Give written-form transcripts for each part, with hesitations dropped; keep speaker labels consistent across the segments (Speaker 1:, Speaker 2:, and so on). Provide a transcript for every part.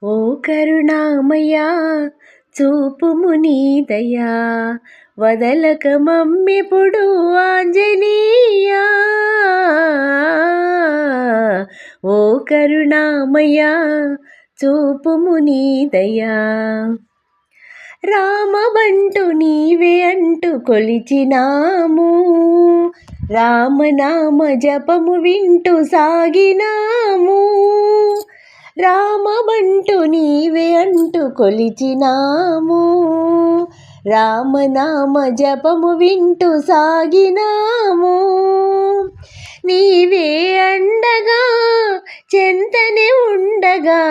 Speaker 1: ఓ కరుణామయా చూపుము నీ దయా వదలక మమ్మెప్పుడు ఆంజనేయా. ఓ కరుణామయా చూపుము నీ దయా. రామబంటు నీవే అంటూ కొలిచినాము, రామనామ జపము వింటూ సాగినాము. రామబంటు నీవే అంటూ కొలిచినాము, రామనామ జపము వింటూ సాగినాము. నీవే అండగా చెంతనే ఉండగా,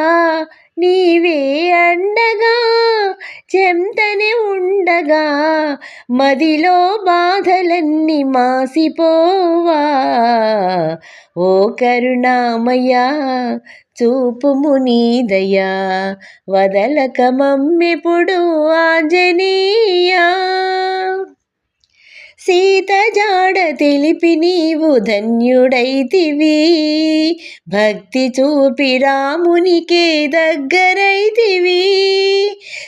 Speaker 1: నీవే అండగా చెంతనే ఉండగా, మదిలో బాధలన్నీ మాసిపోవా. ఓ కరుణామయా చూపుము నీ దయా వదలక మమ్మెప్పుడు ఆంజనేయా. సీత జాడ తెలిపి నీవు ధన్యుడైతివి, భక్తి చూపి రామునికే దగ్గరైతివి.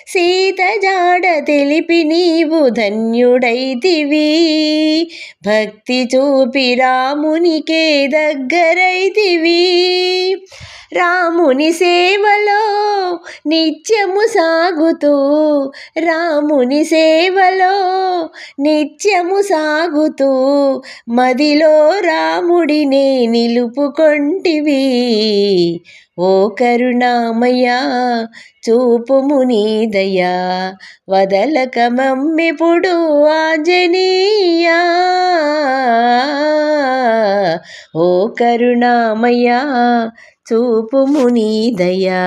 Speaker 1: సీత జాడ తెలిపి నీవు ధన్యుడైతివి, భక్తి చూపి రామునికే దగ్గరైతివి. రాముని సేవలో నిత్యము సాగుతూ, రాముని సేవలో నిత్యము సాగుతూ, మదిలో రాముడినే నిలుపుకొంటివి. ఓ కరుణామయా చూపుము నీ దయా వదలక మమ్మెప్పుడు ఆంజనేయా. ఓ కరుణామయా చూపుము నీ దయా.